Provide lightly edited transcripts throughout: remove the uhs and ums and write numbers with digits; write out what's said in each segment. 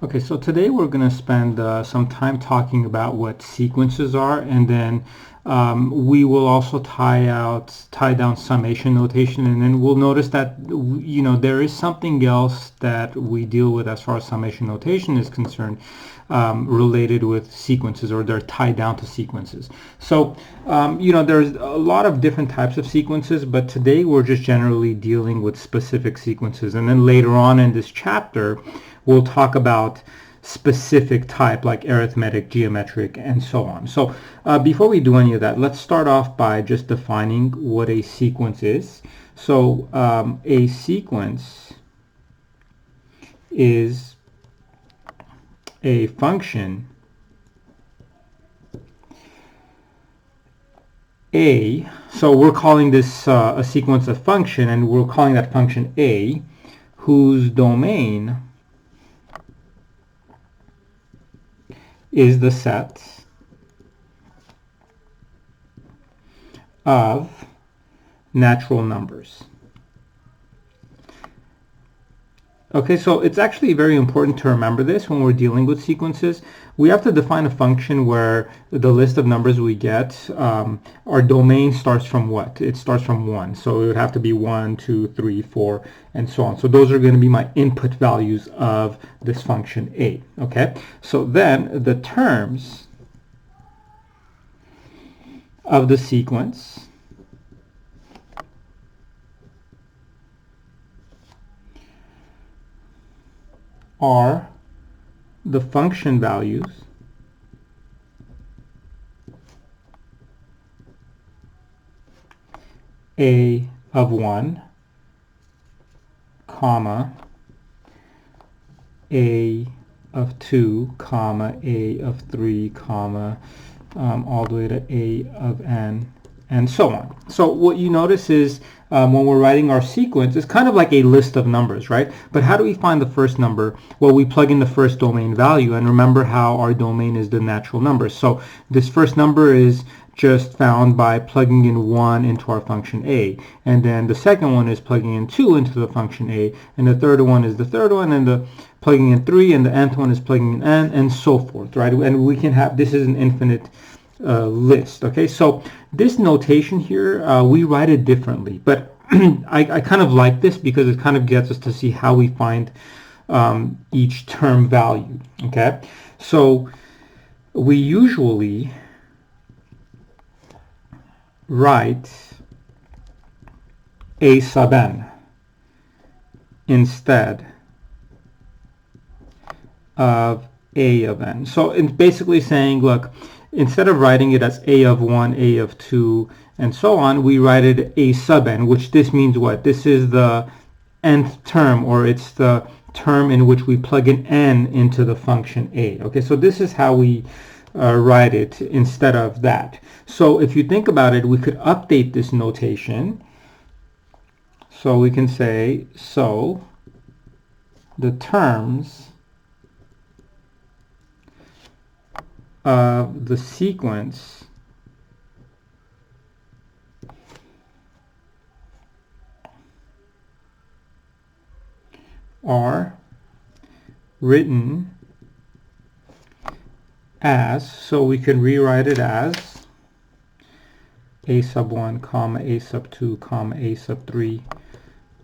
Okay, so today we're going to spend some time talking about what sequences are, and then we will also tie down summation notation, and then we'll notice that there is something else that we deal with as far as summation notation is concerned, related with sequences, or they're tied down to sequences. So there's a lot of different types of sequences, but today we're just generally dealing with specific sequences, and then later on in this chapter we'll talk about specific type like arithmetic, geometric, and so on. So before we do any of that, let's start off by just defining what a sequence is. So a sequence is a function A. So we're calling this a sequence a function, and we're calling that function A, whose domain is the set of natural numbers. Okay, so it's actually very important to remember this when we're dealing with sequences. We have to define a function where the list of numbers we get, our domain starts from what? It starts from 1. So it would have to be 1, 2, 3, 4, and so on. So those are going to be my input values of this function A. Okay, so then the terms of the sequence are the function values A of 1, comma, A of 2, comma, A of 3, comma, all the way to A of n, and so on. So what you notice is when we're writing our sequence, it's kind of like a list of numbers, right? But how do we find the first number? Well, we plug in the first domain value, and remember how our domain is the natural numbers. So this first number is just found by plugging in 1 into our function A, and then the second one is plugging in 2 into the function A, and the third one is the third one, and the plugging in 3, and the nth one is plugging in n, and so forth, right? And we can have, this is an infinite list. Okay, so this notation here, we write it differently, but I kind of like this because it kind of gets us to see how we find each term value. Okay, so we usually write A sub n instead of A of n. So it's basically saying, look, instead of writing it as A of 1, A of 2, and so on, we write it A sub n, which this means what? This is the nth term, or it's the term in which we plug in n into the function A. Okay, so this is how we write it instead of that. So if you think about it, we could update this notation. So we can say, so the terms of the sequence are written as, so we can rewrite it as A sub 1, comma, A sub 2, comma, A sub 3,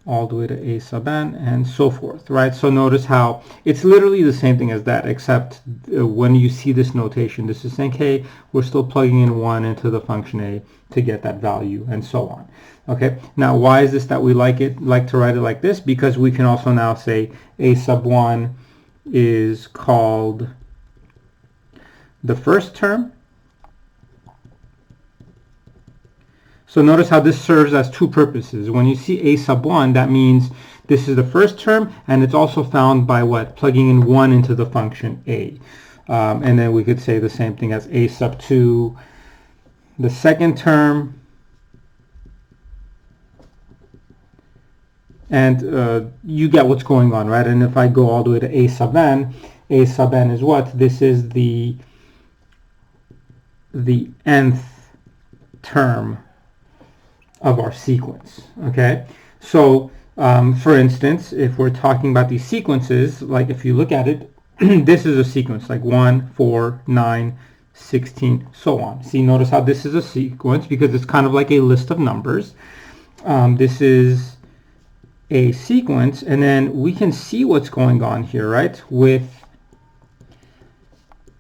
all the way to A sub n, and so forth, right? So notice how it's literally the same thing as that, except when you see this notation, this is saying, hey, we're still plugging in 1 into the function A to get that value, and so on. Okay, now why is this that we like to write it like this? Because we can also now say A sub 1 is called the first term. So notice how this serves as two purposes. When you see A sub 1, that means this is the first term, and it's also found by what? Plugging in 1 into the function A. And then we could say the same thing as A sub 2, the second term, and you get what's going on, right? And if I go all the way to A sub n is what? This is the nth term of our sequence. Okay, so for instance, if we're talking about these sequences, like if you look at it, this is a sequence, like 1, 4, 9, 16, so on. See, notice how this is a sequence because it's kind of like a list of numbers. This is a sequence, and then we can see what's going on here, right? With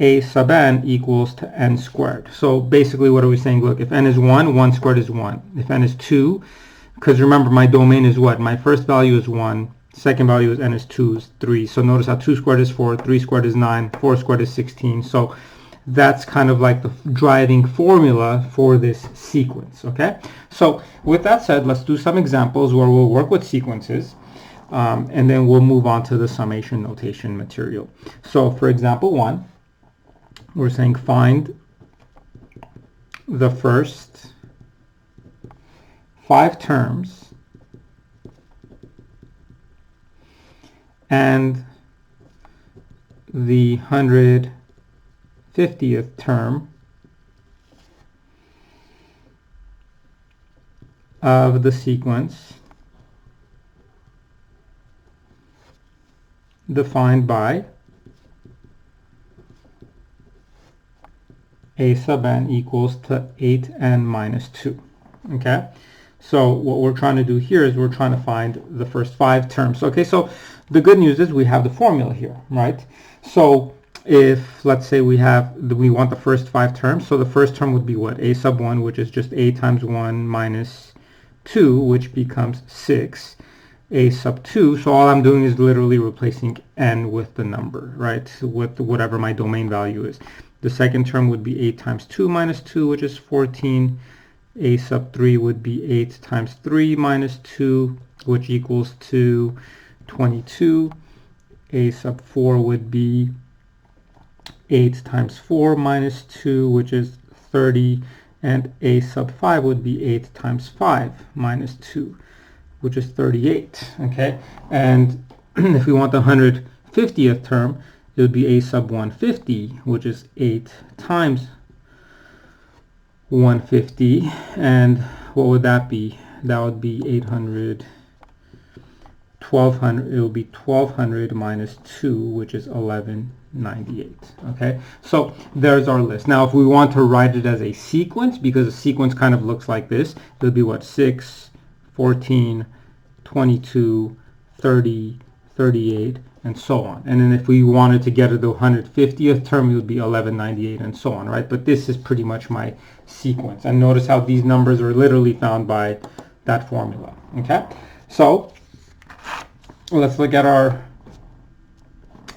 a sub n equals to n squared. So basically what are we saying? Look, if n is 1, 1 squared is 1. If n is 2, because remember my domain is what? My first value is 1, second value is n is 2, is 3. So notice how 2 squared is 4, 3 squared is 9, 4 squared is 16. So that's kind of like the driving formula for this sequence, okay? So with that said, let's do some examples where we'll work with sequences, and then we'll move on to the summation notation material. So for example 1, we're saying find the first 5 terms and the 150th term of the sequence defined by a sub n equals to 8n minus 2. Okay, so what we're trying to do here is we're trying to find the first 5 terms. Okay, so the good news is we have the formula here, right? So if let's say we want the first 5 terms, so the first term would be what? A sub 1, which is just a times 1 minus 2, which becomes 6. A sub 2, so all I'm doing is literally replacing n with the number, right? With whatever my domain value is. The second term would be 8 times 2 minus 2, which is 14. A sub 3 would be 8 times 3 minus 2, which equals to 22. A sub 4 would be 8 times 4 minus 2, which is 30. And a sub 5 would be 8 times 5 minus 2, which is 38. Okay, and if we want the 150th term, it would be a sub 150, which is 8 times 150, and what would that be? That would be 800, 1200, it would be 1200 minus 2, which is 1198. Okay, so there's our list. Now if we want to write it as a sequence, because a sequence kind of looks like this, it would be what? 6, 14, 22, 30, 38, and so on. And then if we wanted to get to the 150th term, it would be 1198 and so on, right? But this is pretty much my sequence. And notice how these numbers are literally found by that formula, okay? So let's look at our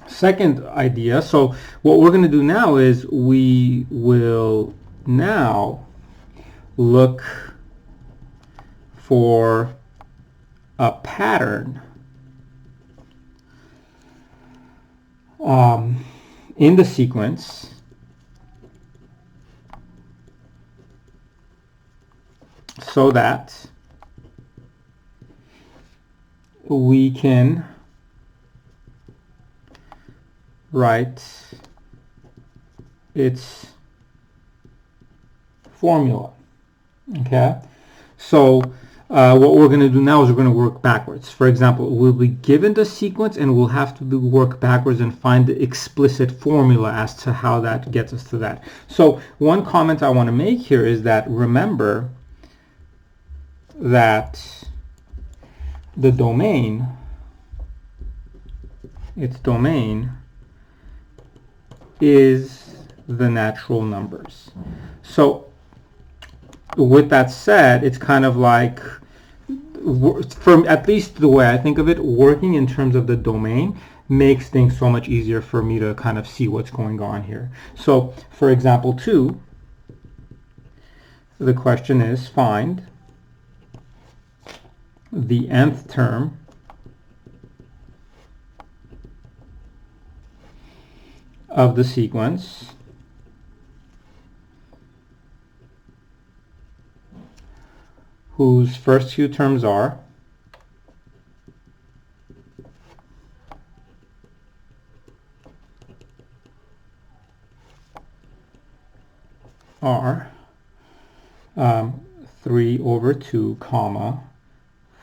second idea. So what we're going to do now is we will now look for a pattern in the sequence so that we can write its formula. Okay, so what we're going to do now is we're going to work backwards. For example, we'll be given the sequence and we'll have to work backwards and find the explicit formula as to how that gets us to that. So one comment I want to make here is that remember that the domain, its domain is the natural numbers. So with that said, it's kind of like, from at least the way I think of it, working in terms of the domain makes things so much easier for me to kind of see what's going on here. So for example 2, the question is find the nth term of the sequence whose first few terms are are 3 over 2, comma,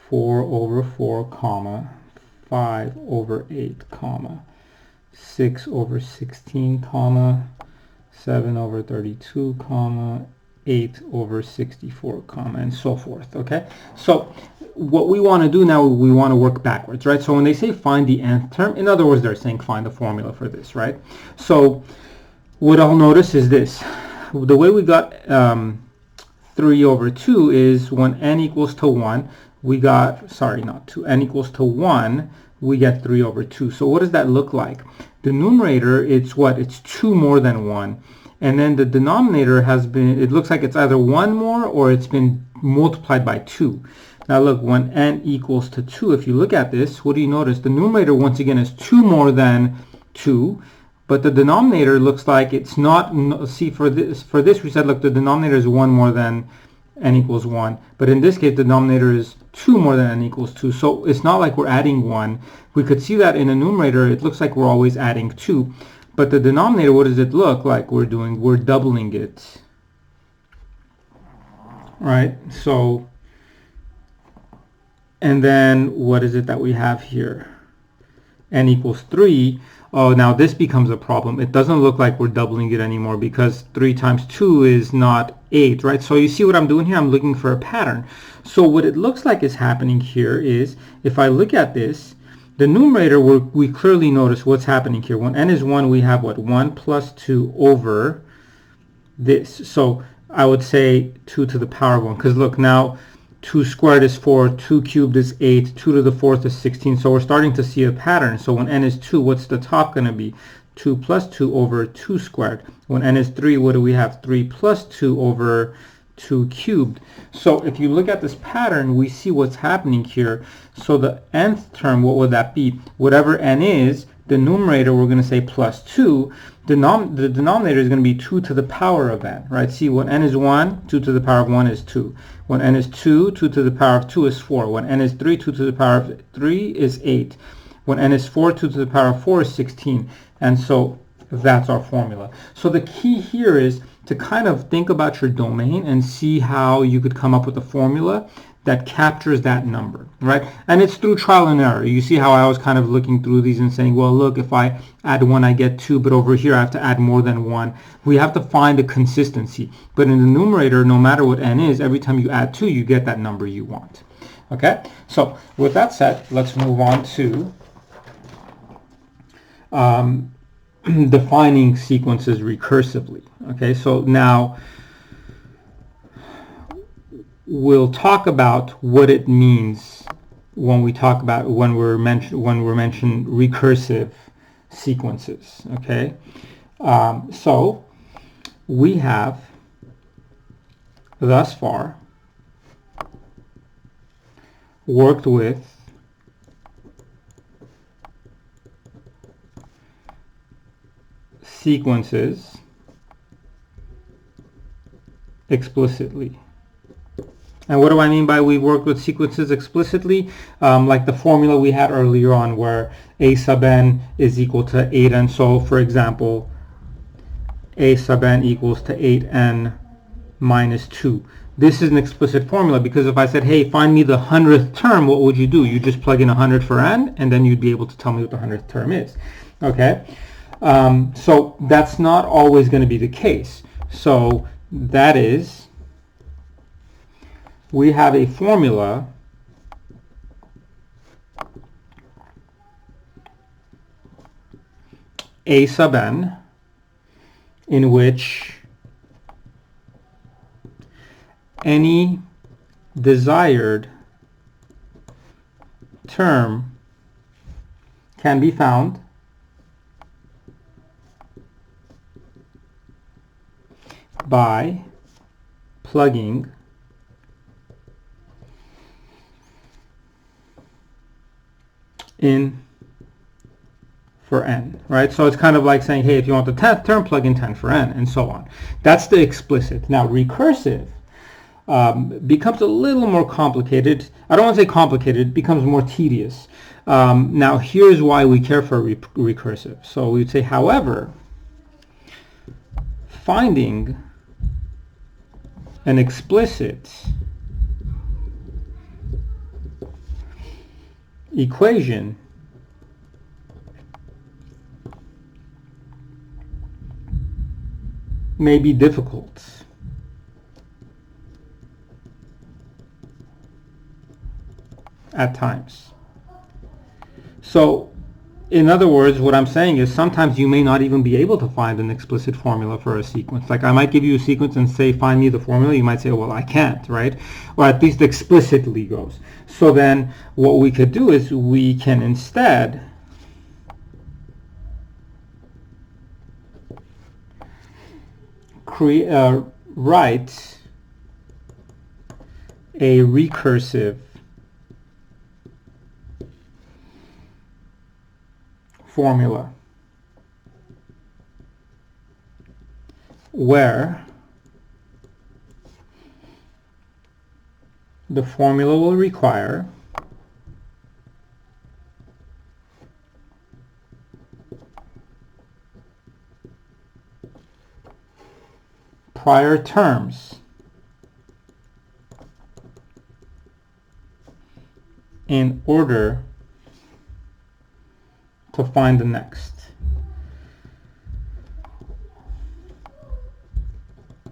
4 over 4, comma, 5 over 8, comma, 6 over 16, comma, 7 over 32, comma, 8 over 64, comma, and so forth, okay? So what we want to do now, we want to work backwards, right? So when they say find the nth term, in other words, they're saying find the formula for this, right? So what I'll notice is this. The way we got 3 over 2 is when n equals to 1, we got, sorry, not 2, n equals to 1, we get 3 over 2. So what does that look like? The numerator, it's what? It's 2 more than 1. And then the denominator has been, it looks like it's either 1 more or it's been multiplied by 2. Now look, when n equals to 2, if you look at this, what do you notice? The numerator, once again, is 2 more than 2, but the denominator looks like it's not, see, for this we said, look, the denominator is 1 more than n equals 1. But in this case, the denominator is 2 more than n equals 2. So it's not like we're adding 1. We could see that in a numerator, it looks like we're always adding 2. But the denominator, what does it look like we're doing? We're doubling it. Right? So, and then what is it that we have here? N equals 3. Oh, now this becomes a problem. It doesn't look like we're doubling it anymore because 3 times 2 is not 8, right? So you see what I'm doing here? I'm looking for a pattern. So what it looks like is happening here is, if I look at this, the numerator, we clearly notice what's happening here. When n is 1, we have what? 1 plus 2 over this. So I would say 2 to the power of 1. Because look, now 2 squared is 4, 2 cubed is 8, 2 to the 4th is 16. So we're starting to see a pattern. So when n is 2, what's the top going to be? 2 plus 2 over 2 squared. When n is 3, what do we have? 3 plus 2 over 2 cubed. So if you look at this pattern, we see what's happening here. So the nth term, what would that be? Whatever n is, the numerator, we're going to say plus 2. The denominator is going to be 2 to the power of n, right? See, when n is 1, 2 to the power of 1 is 2. When n is 2, 2 to the power of 2 is 4. When n is 3, 2 to the power of 3 is 8. When n is 4, 2 to the power of 4 is 16. And so that's our formula. So the key here is to kind of think about your domain and see how you could come up with a formula that captures that number, right? And it's through trial and error. You see how I was kind of looking through these and saying, well, look, if I add 1, I get 2, but over here I have to add more than 1. We have to find a consistency. But in the numerator, no matter what n is, every time you add 2, you get that number you want. Okay? So with that said, let's move on to defining sequences recursively. Okay, so now we'll talk about what it means when we talk about when we're mentioning recursive sequences. Okay, so we have thus far worked with sequences explicitly. And what do I mean by we worked with sequences explicitly? Like the formula we had earlier on where a sub n is equal to 8n. So for example, a sub n equals to 8n minus 2. This is an explicit formula because if I said, hey, find me the 100th term, what would you do? You just plug in 100 for n, and then you'd be able to tell me what the 100th term is. Okay? So that's not always going to be the case. So that is, we have a formula a sub n in which any desired term can be found by plugging in for n, right? So it's kind of like saying, hey, if you want the 10th term, plug in 10 for n, and so on. That's the explicit. Now, recursive becomes a little more complicated. I don't want to say complicated, it becomes more tedious. Now, here's why we care for recursive. So we'd say, however, finding an explicit equation may be difficult at times. So in other words, what I'm saying is sometimes you may not even be able to find an explicit formula for a sequence. Like I might give you a sequence and say, find me the formula. You might say, well, I can't, right? Or at least explicitly goes. So then what we could do is we can instead write a recursive formula where the formula will require prior terms in order to find the next.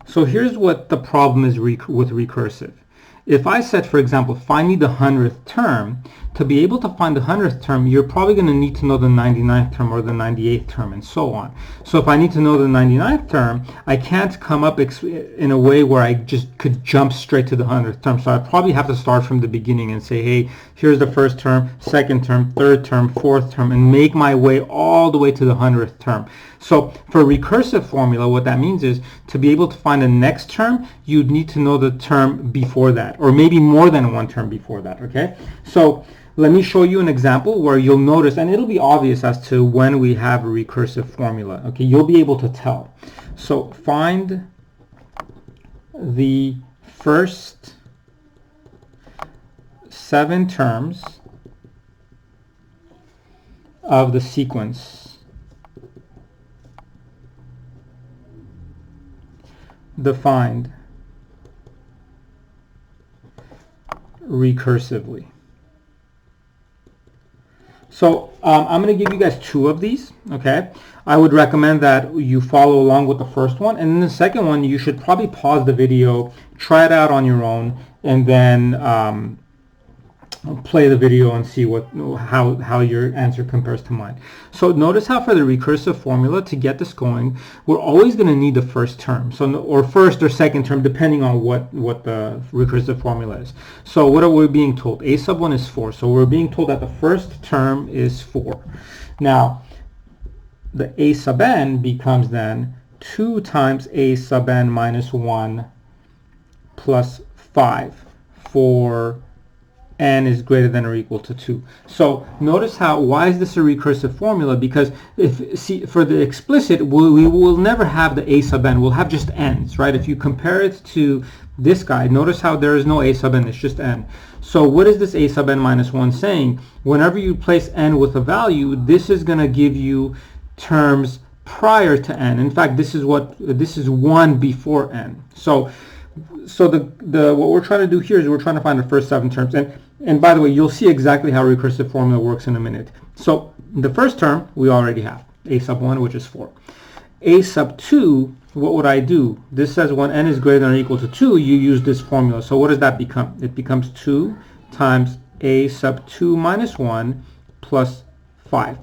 So here's what the problem is with recursive. If I said, for example, find me the 100th term, to be able to find the 100th term, you're probably going to need to know the 99th term or the 98th term and so on. So if I need to know the 99th term, I can't come up in a way where I just could jump straight to the 100th term. So I probably have to start from the beginning and say, hey, here's the first term, second term, third term, fourth term, and make my way all the way to the 100th term. So for recursive formula, what that means is to be able to find the next term, you'd need to know the term before that, or maybe more than one term before that, okay? So let me show you an example where you'll notice, and it'll be obvious as to when we have a recursive formula, okay? You'll be able to tell. So find the first 7 terms of the sequence defined recursively. So I'm going to give you guys 2 of these, okay? I would recommend that you follow along with the first one, and then the second one you should probably pause the video, try it out on your own, and then play the video and see how your answer compares to mine. So notice how for the recursive formula, to get this going, we're always going to need the first term, or first or second term, depending on what the recursive formula is. So what are we being told? A sub 1 is 4. So we're being told that the first term is 4. Now, the a sub n becomes then 2 times a sub n minus 1 plus 5 for n is greater than or equal to 2. So notice why is this a recursive formula? Because for the explicit, we will never have the a sub n. We'll have just n's, right? If you compare it to this guy, notice how there is no a sub n, it's just n. So what is this a sub n minus 1 saying? Whenever you place n with a value, this is going to give you terms prior to n. In fact, this is 1 before n. So what we're trying to do here is we're trying to find the first 7 terms. And by the way, you'll see exactly how recursive formula works in a minute. So the first term we already have, a sub 1, which is 4. A sub 2, what would I do? This says when n is greater than or equal to 2, you use this formula. So what does that become? It becomes 2 times a sub 2 minus 1 plus 5.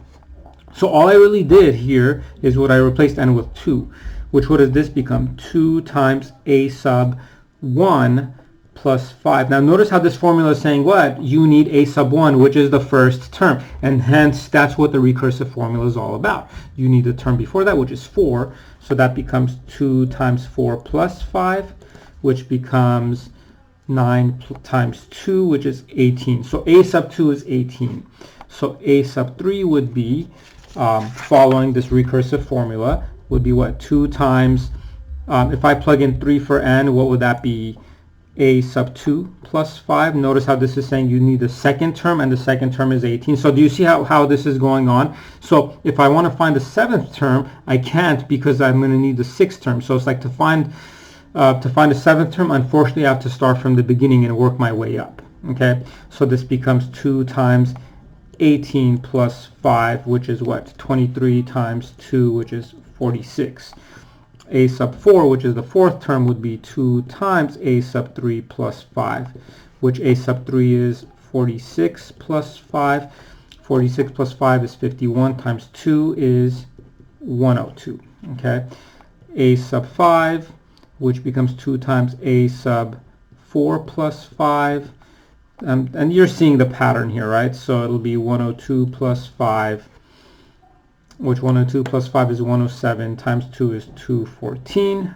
So all I really did here is I replaced n with 2, which what does this become? 2 times a sub 1 plus 5. Now notice how this formula is saying what? You need a sub 1, which is the first term, and hence that's what the recursive formula is all about. You need the term before that, which is 4, so that becomes 2 times 4 plus 5, which becomes 9 times 2, which is 18. So a sub 2 is 18. So a sub 3 would be, following this recursive formula, would be what? 2 times, if I plug in 3 for n, what would that be? A sub 2 plus 5. Notice how this is saying you need the second term, and the second term is 18. So do you see how this is going on? So if I want to find the 7th term, I can't because I'm going to need the 6th term. So it's like to find a 7th term, unfortunately I have to start from the beginning and work my way up. Okay, so this becomes 2 times 18 plus 5, which is what? 23 times 2, which is 46. a sub 4, which is the fourth term, would be 2 times a sub 3 plus 5, which a sub 3 is 46 plus 5. 46 plus 5 is 51 times 2 is 102. Okay, a sub 5, which becomes 2 times a sub 4 plus 5. And you're seeing the pattern here, right? So it'll be 102 plus 5, which 102 plus 5 is 107, times 2 is 214.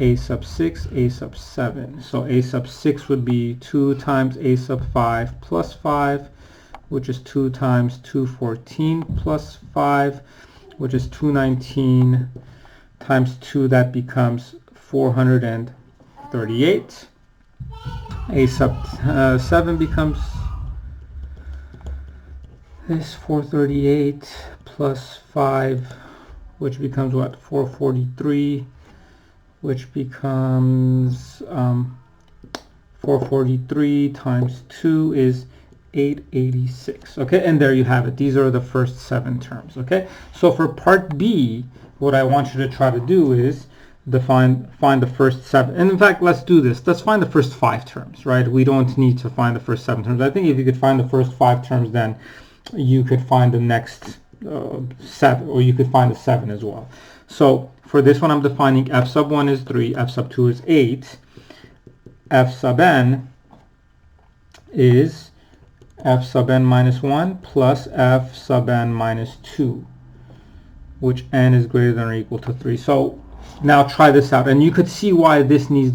A sub 6, a sub 7. So a sub 6 would be 2 times a sub 5 plus 5, which is 2 times 214 plus 5, which is 219 times 2, that becomes 438. A sub 7 becomes this 438 plus 5, which becomes what? 443, which becomes 443 times 2 is 886. Okay, and there you have it. These are the first 7 terms. Okay, so for part B, what I want you to try to do is find the first 7. And in fact, let's do this. Let's find the first 5 terms, right? We don't need to find the first 7 terms. I think if you could find the first 5 terms, then you could find the next 7, or you could find the 7 as well. So for this one, I'm defining f sub 1 is 3, f sub 2 is 8, f sub n is f sub n minus 1 plus f sub n minus 2, which n is greater than or equal to 3. So now try this out, and you could see why this needs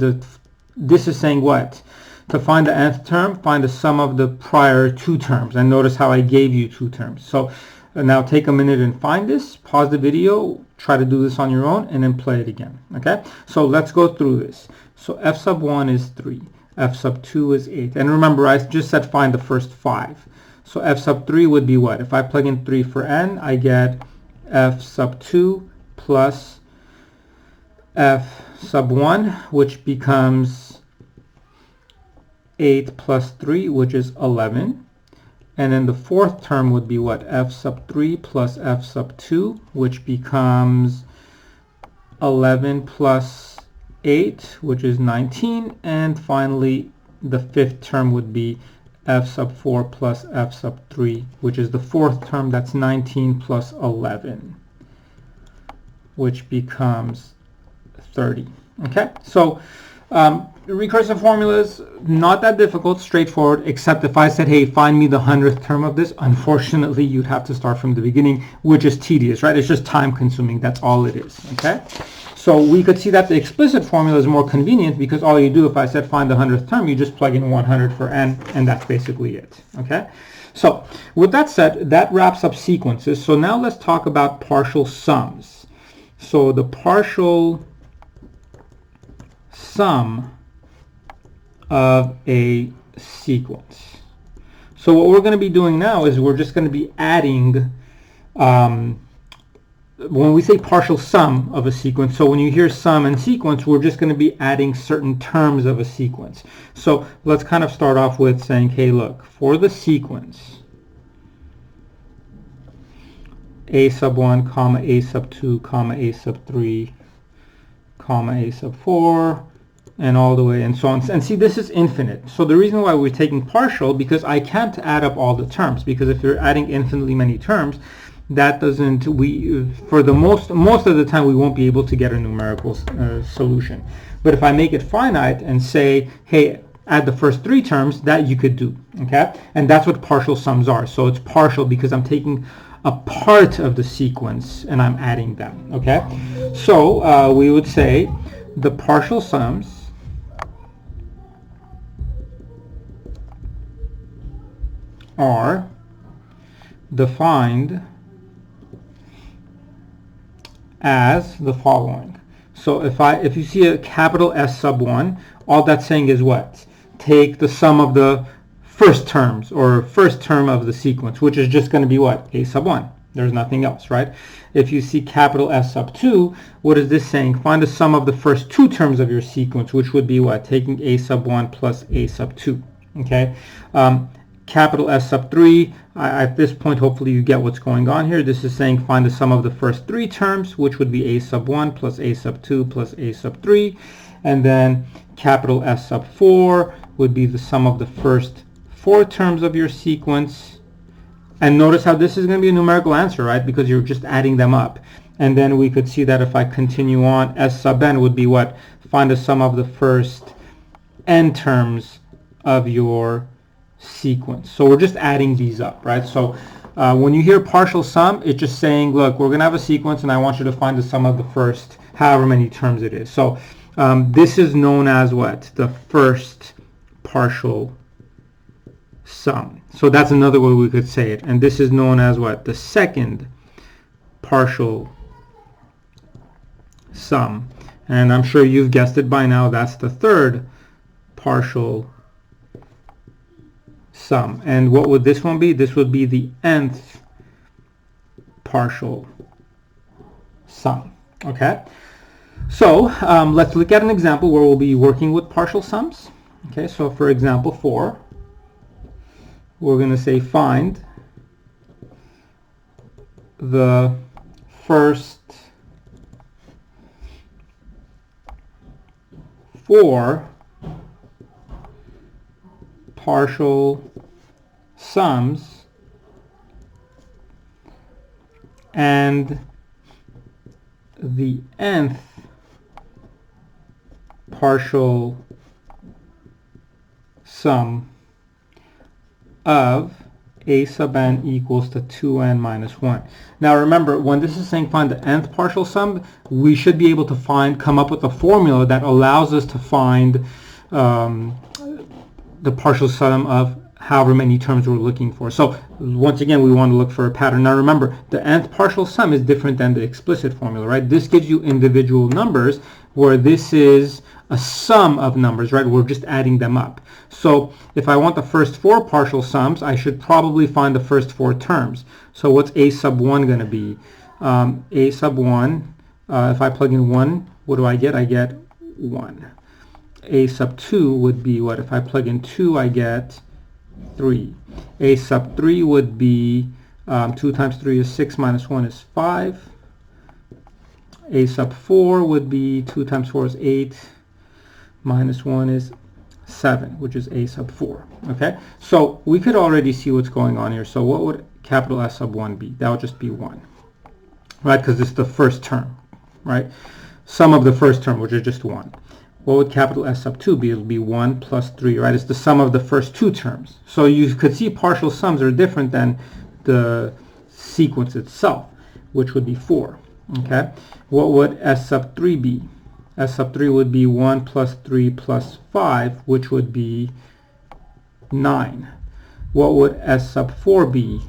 this is saying what? To find the nth term, find the sum of the prior 2 terms. And notice how I gave you 2 terms. So now take a minute and find this, pause the video, try to do this on your own, and then play it again. Okay, so let's go through this. So f sub 1 is 3, f sub 2 is 8, and remember I just said find the first 5. So f sub 3 would be what? If I plug in 3 for n, I get f sub 2 plus f sub 1, which becomes 8 plus 3, which is 11. And then the fourth term would be what? F sub 3 plus f sub 2, which becomes 11 plus 8, which is 19. And finally, the fifth term would be f sub 4 plus f sub 3, which is the fourth term. That's 19 plus 11, which becomes 30. Okay, so recursive formulas, not that difficult, straightforward, except if I said, hey, find me the 100th term of this, unfortunately you'd have to start from the beginning, which is tedious, right? It's just time consuming, that's all it is. Okay, so we could see that the explicit formula is more convenient, because all you do, if I said find the 100th term, you just plug in 100 for n, and that's basically it. Okay, so with that said, that wraps up sequences. So now let's talk about partial sums. So the partial sum of a sequence. So what we're going to be doing now is we're just going to be adding, when we say partial sum of a sequence, so when you hear sum and sequence, we're just going to be adding certain terms of a sequence. So let's kind of start off with saying, hey, look, for the sequence a sub 1, comma, a sub 2, comma, a sub 3, comma, a sub 4, and all the way and so on. And see, this is infinite. So the reason why we're taking partial, because I can't add up all the terms, because if you're adding infinitely many terms, that doesn't, for the most of the time, we won't be able to get a numerical solution. But if I make it finite and say, hey, add the first 3 terms, that you could do. Okay, and that's what partial sums are. So it's partial because I'm taking a part of the sequence and I'm adding them. Okay, so we would say the partial sums are defined as the following. So if you see a capital S sub 1, all that's saying is what? Take the sum of the first terms, or first term of the sequence, which is just going to be what? A sub 1. There's nothing else, right? If you see capital S sub 2, what is this saying? Find the sum of the first 2 terms of your sequence, which would be what? Taking a sub 1 plus a sub 2. Okay. capital S sub 3, at this point hopefully you get what's going on here. This is saying find the sum of the first three terms, which would be a sub 1 plus a sub 2 plus a sub 3. And then capital S sub 4 would be the sum of the first four terms of your sequence. And notice how this is going to be a numerical answer, right? Because you're just adding them up. And then we could see that if I continue on, S sub n would be what? Find the sum of the first n terms of your sequence. So we're just adding these up, right? So when you hear partial sum, it's just saying, look, we're going to have a sequence and I want you to find the sum of the first however many terms it is. So this is known as what? The first partial sum. So that's another way we could say it. And this is known as what? The second partial sum. And I'm sure you've guessed it by now, that's the third partial sum. And what would this one be? This would be the nth partial sum. Okay? So let's look at an example where we'll be working with partial sums. Okay, so for example 4, we're going to say find the first four partial sums and the nth partial sum of a sub n equals to 2n minus 1. Now remember, when this is saying find the nth partial sum, we should be able to come up with a formula that allows us to find the partial sum of however many terms we're looking for. So once again, we want to look for a pattern. Now remember, the nth partial sum is different than the explicit formula, right? This gives you individual numbers, where this is a sum of numbers, right? We're just adding them up. So if I want the first four partial sums, I should probably find the first four terms. So what's a sub 1 going to be? A sub 1, if I plug in 1, what do I get? I get 1. A sub 2 would be what? If I plug in 2, I get 3. A sub 3 would be 2 times 3 is 6 minus 1 is 5. A sub 4 would be 2 times 4 is 8 minus 1 is 7, which is a sub 4. Okay, so we could already see what's going on here. So what would capital S sub 1 be? That would just be 1, right? Because it's the first term, right? Sum of the first term, which is just 1. What would capital S sub 2 be? It would be 1 plus 3, right? It's the sum of the first two terms. So you could see partial sums are different than the sequence itself, which would be 4. Okay, what would S sub 3 be? S sub 3 would be 1 plus 3 plus 5, which would be 9. What would S sub 4 be?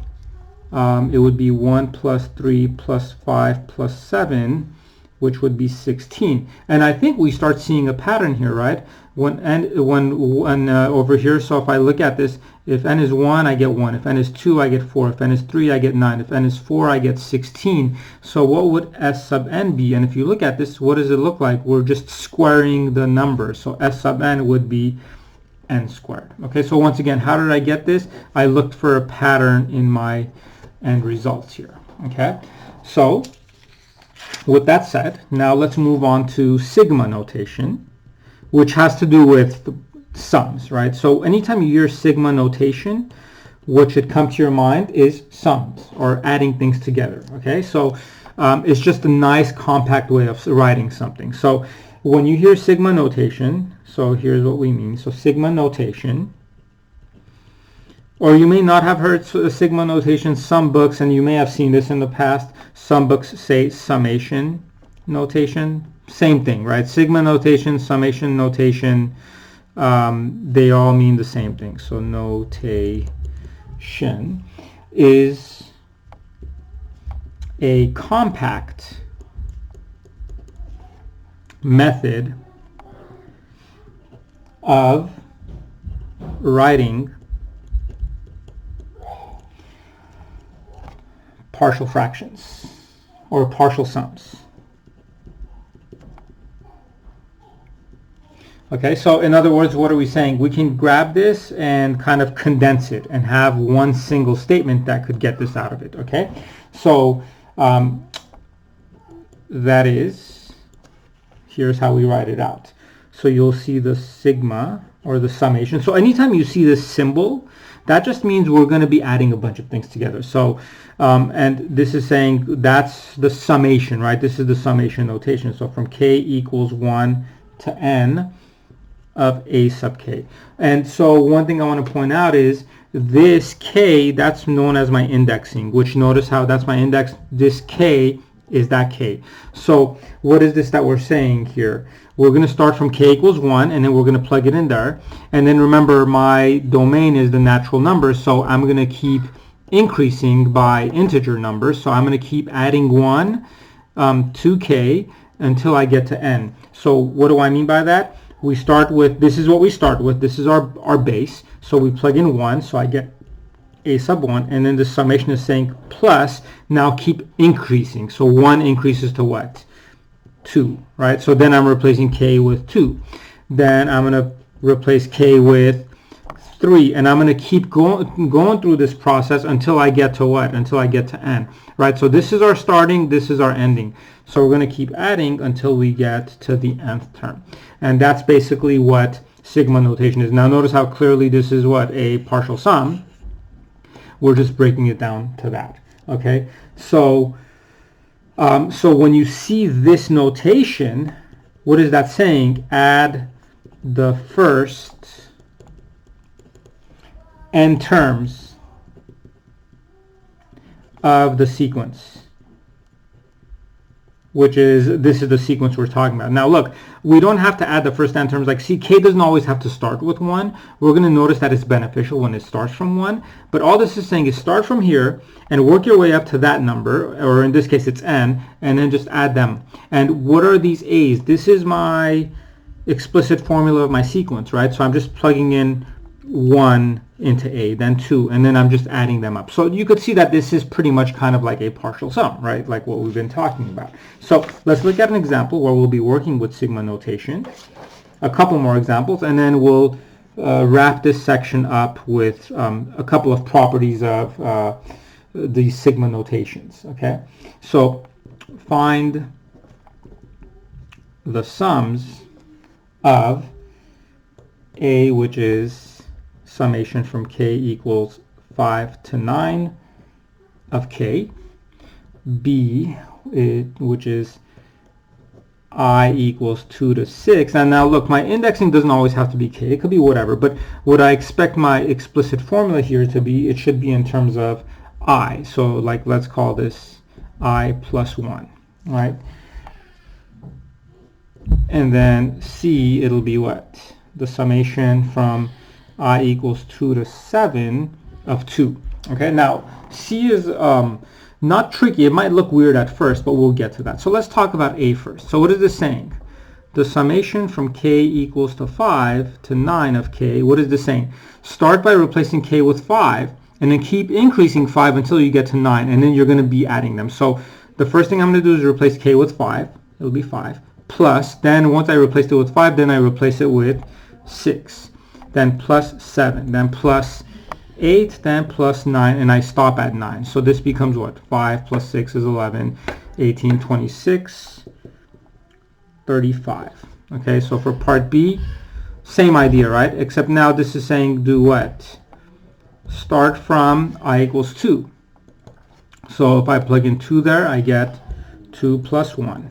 It would be 1 plus 3 plus 5 plus 7, which would be 16. And I think we start seeing a pattern here, right? When over here, so if I look at this, if n is 1, I get 1. If n is 2, I get 4. If n is 3, I get 9. If n is 4, I get 16. So what would S sub n be? And if you look at this, what does it look like? We're just squaring the number. So S sub n would be n squared. Okay, so once again, how did I get this? I looked for a pattern in my end results here. Okay, so with that said, now let's move on to sigma notation, which has to do with sums, right? So anytime you hear sigma notation, what should come to your mind is sums, or adding things together, okay? So it's just a nice compact way of writing something. So when you hear sigma notation, so here's what we mean. So sigma notation, or you may not have heard sigma notation. Some books, and you may have seen this in the past, some books say summation notation. Same thing, right? Sigma notation, summation notation, they all mean the same thing. So notation is a compact method of writing partial fractions or partial sums. Okay, so in other words, what are we saying? We can grab this and kind of condense it and have one single statement that could get this out of it. Okay, so that is, here's how we write it out. So you'll see the sigma or the summation. So anytime you see this symbol, that just means we're going to be adding a bunch of things together. So and this is saying that's the summation, right? This is the summation notation. So from k equals 1 to n of a sub k. And so one thing I want to point out is this k, that's known as my indexing, which notice how that's my index. This k is that k. So what is this that we're saying here? We're going to start from k equals 1, and then we're going to plug it in there. And then remember, my domain is the natural numbers, so I'm going to keep increasing by integer numbers. So I'm going to keep adding 1 to k until I get to n. So what do I mean by that? We start with, this is what we start with. This is our base. So we plug in 1, so I get a sub 1, and then the summation is saying plus, now keep increasing. So 1 increases to what? 2, right? So then I'm replacing k with 2. Then I'm going to replace k with 3, and I'm going to keep going through this process until I get to what? Until I get to n, right? So this is our starting, this is our ending. So we're going to keep adding until we get to the nth term. And that's basically what sigma notation is. Now notice how clearly this is what? A partial sum. We're just breaking it down to that. Okay? So so when you see this notation, what is that saying? Add the first n terms of the sequence, which is, this is the sequence we're talking about. Now look, we don't have to add the first n terms. Like, see, k doesn't always have to start with 1. We're going to notice that it's beneficial when it starts from 1. But all this is saying is start from here and work your way up to that number, or in this case it's n, and then just add them. And what are these a's? This is my explicit formula of my sequence, right? So I'm just plugging in 1 into a, then 2, and then I'm just adding them up. So you could see that this is pretty much kind of like a partial sum, right? Like what we've been talking about. So let's look at an example where we'll be working with sigma notation. A couple more examples, and then we'll wrap this section up with a couple of properties of the sigma notations, okay? So find the sums of a, which is summation from k equals 5 to 9 of k, b, which is I equals 2 to 6. And now look, my indexing doesn't always have to be k, it could be whatever, but what I expect my explicit formula here to be, it should be in terms of I. So like, let's call this I plus 1, right? And then c, it'll be what? The summation from I equals 2 to 7 of 2. Okay, now c is not tricky. It might look weird at first, but we'll get to that. So let's talk about a first. So what is this saying? The summation from k equals to 5 to 9 of k, what is this saying? Start by replacing k with 5, and then keep increasing 5 until you get to 9, and then you're going to be adding them. So the first thing I'm going to do is replace k with 5. It'll be 5. Plus, then once I replace it with 5, then I replace it with 6. Then plus 7, then plus 8, then plus 9, and I stop at 9. So this becomes what? 5 plus 6 is 11, 18, 26, 35. Okay, so for part B, same idea, right? Except now this is saying do what? Start from I equals 2. So if I plug in 2 there, I get 2 plus 1.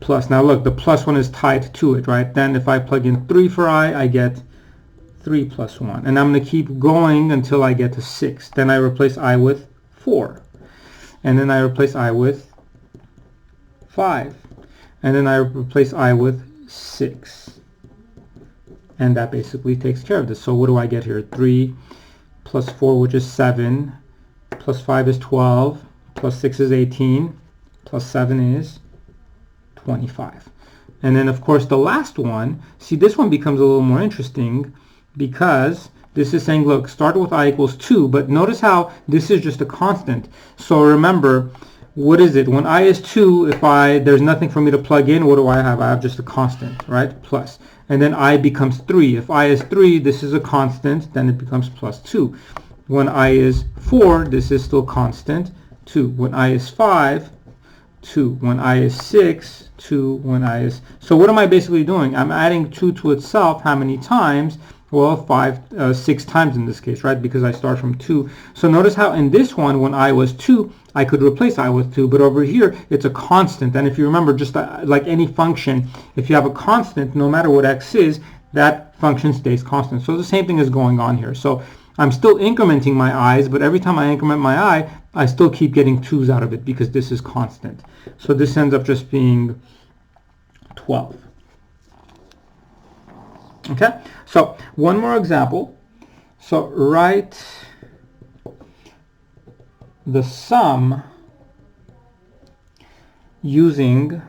Plus, now look, the plus 1 is tied to it, right? Then if I plug in 3 for I get 3 plus 1. And I'm going to keep going until I get to 6. Then I replace I with 4. And then I replace I with 5. And then I replace I with 6. And that basically takes care of this. So what do I get here? 3 plus 4, which is 7, plus 5 is 12, plus 6 is 18, plus 7 is 25. And then of course the last one, see, this one becomes a little more interesting because this is saying, look, start with I equals 2, but notice how this is just a constant. So remember, what is it? When I is 2, if there's nothing for me to plug in, what do I have? I have just a constant, right? Plus. and then I becomes 3. If I is 3, this is a constant, then it becomes plus 2. When I is 4, this is still constant, 2. When I is 5, 2. When I is 6, 2. When I is... So what am I basically doing? I'm adding 2 to itself how many times? Well, 6 times in this case, right? Because I start from 2. So notice how in this one, when I was 2, I could replace I with 2. But over here, it's a constant. And if you remember, just like any function, if you have a constant, no matter what x is, that function stays constant. So the same thing is going on here. So I'm still incrementing my i's, but every time I increment my I, I still keep getting 2's out of it because this is constant. So this ends up just being 12. Okay, so one more example. So write the sum using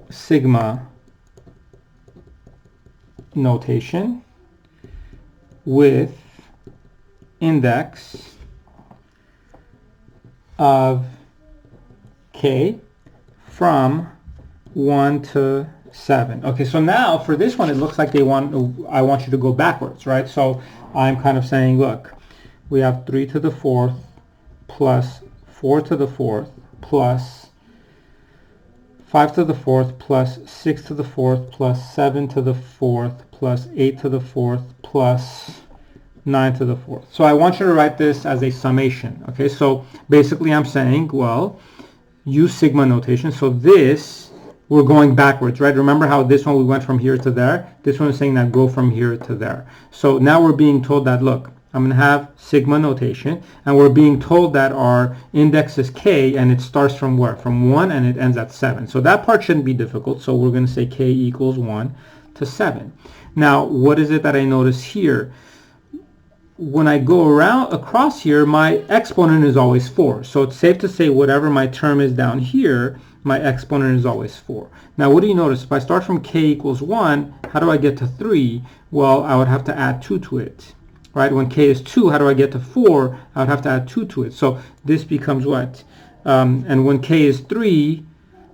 sigma notation with index of k from 1 to 7. Okay, so now for this one, it looks like I want you to go backwards, right? So I'm kind of saying, look, we have 3 to the 4th plus 4 to the 4th plus 5 to the 4th plus 6 to the 4th plus 7 to the 4th plus 8 to the 4th plus 9 to the 4th. So I want you to write this as a summation. Okay, so basically I'm saying, well, use sigma notation. So this, we're going backwards, right? Remember how this one we went from here to there? This one is saying that go from here to there. So now we're being told that, look, I'm going to have sigma notation, and we're being told that our index is k, and it starts from where? From 1, and it ends at 7. So that part shouldn't be difficult. So we're going to say k equals 1 to 7. Now, what is it that I notice here? When I go across here, my exponent is always 4. So it's safe to say whatever my term is down here, my exponent is always 4. Now, what do you notice? If I start from k equals 1, how do I get to 3? Well, I would have to add 2 to it. Right? When k is 2, how do I get to 4? I would have to add 2 to it. So this becomes what? And when k is 3,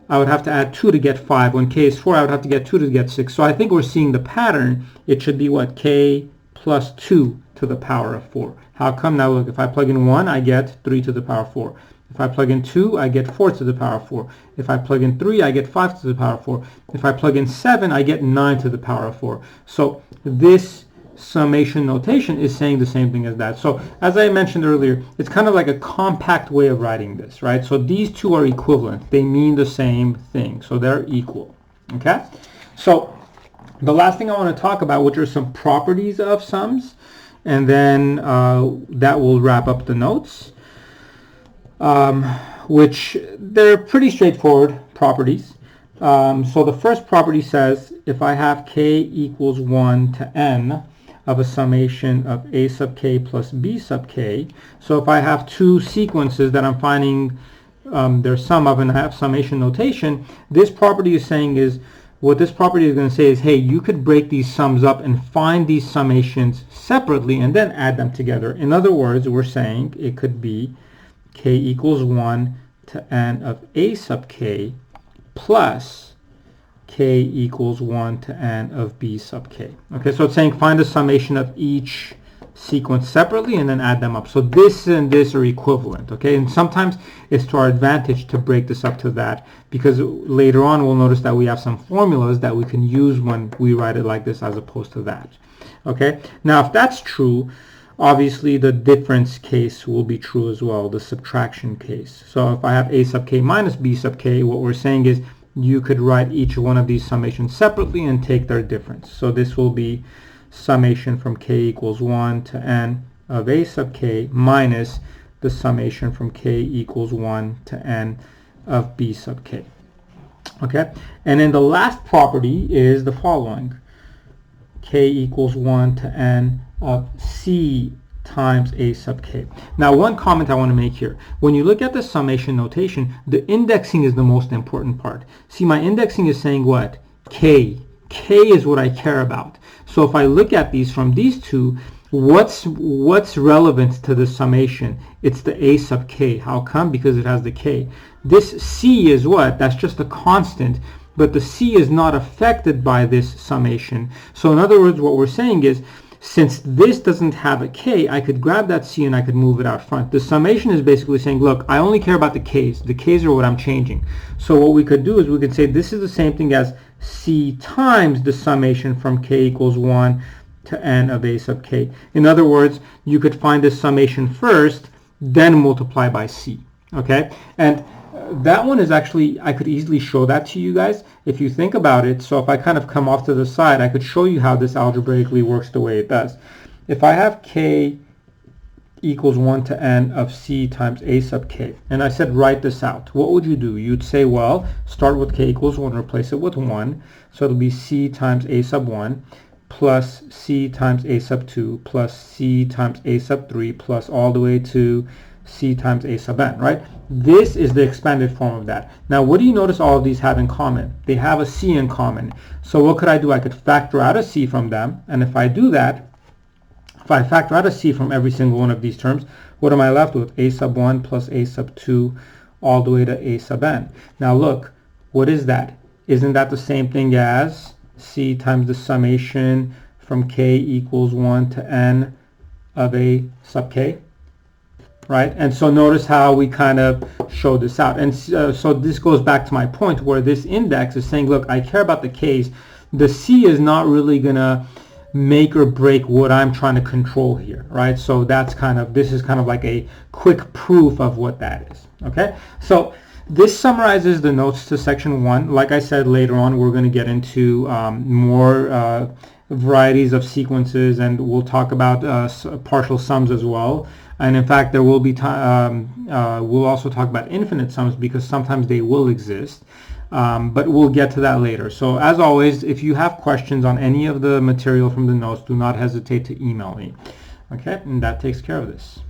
I would have to add 2 to get 5. When k is 4, I would have to get 2 to get 6. So I think we're seeing the pattern. It should be what? K plus 2 to the power of 4. How come? Now look, if I plug in 1, I get 3 to the power of 4. If I plug in 2, I get 4 to the power of 4. If I plug in 3, I get 5 to the power of 4. If I plug in 7, I get 9 to the power of 4. So this summation notation is saying the same thing as that. So as I mentioned earlier, it's kind of like a compact way of writing this, right? So these two are equivalent. They mean the same thing. So they're equal. Okay? So the last thing I want to talk about, which are some properties of sums, and then that will wrap up the notes, which they're pretty straightforward properties. So the first property says if I have k equals 1 to n of a summation of a sub k plus b sub k, so if I have two sequences that I'm finding their sum of and I have summation notation, this property is saying is, what this property is going to say is, hey, you could break these sums up and find these summations separately and then add them together. In other words, we're saying it could be k equals 1 to n of a sub k plus k equals 1 to n of b sub k. Okay, so it's saying find the summation of each sequence separately and then add them up. So this and this are equivalent, okay? And sometimes it's to our advantage to break this up to that, because later on we'll notice that we have some formulas that we can use when we write it like this as opposed to that. Okay, now if that's true, obviously the difference case will be true as well, the subtraction case. So if I have a sub k minus b sub k, what we're saying is you could write each one of these summations separately and take their difference. So this will be summation from k equals 1 to n of a sub k minus the summation from k equals 1 to n of b sub k. Okay, and then the last property is the following: k equals 1 to n of c times a sub k. Now, one comment I want to make here. When you look at the summation notation, the indexing is the most important part. See, my indexing is saying what? K. K is what I care about. So if I look at these from these two, what's relevant to the summation? It's the a sub k. How come? Because it has the k. This c is what? That's just a constant. but the C is not affected by this summation. So in other words, what we're saying is, since this doesn't have a K, I could grab that C and I could move it out front. The summation is basically saying, look, I only care about the K's. The K's are what I'm changing. So what we could do is we could say this is the same thing as C times the summation from K equals 1 to n of A sub K. In other words, you could find the summation first, then multiply by C. Okay? And that one is actually, I could easily show that to you guys if you think about it. So if I kind of come off to the side, I could show you how this algebraically works the way it does. If I have K equals 1 to n of C times A sub K, and I said write this out, what would you do? You'd say, well, start with K equals 1, replace it with 1, so it'll be C times A sub 1 plus C times A sub 2 plus C times A sub 3 plus all the way to C times A sub n, right? This is the expanded form of that. Now, what do you notice all of these have in common? They have a C in common. So what could I do? I could factor out a C from them, and if I do that, if I factor out a C from every single one of these terms, what am I left with? A sub 1 plus A sub 2 all the way to A sub n. Now look, what is that? Isn't that the same thing as C times the summation from K equals 1 to n of A sub K? Right? And so notice how we kind of show this out. And so this goes back to my point where this index is saying, look, I care about the K's. The C is not really going to make or break what I'm trying to control here, right? So that's kind of, this is kind of like a quick proof of what that is, okay? So this summarizes the notes to section 1. Like I said, later on we're going to get into more varieties of sequences, and we'll talk about partial sums as well. And in fact, there will be we'll also talk about infinite sums because sometimes they will exist. But we'll get to that later. So as always, if you have questions on any of the material from the notes, do not hesitate to email me. Okay, and that takes care of this.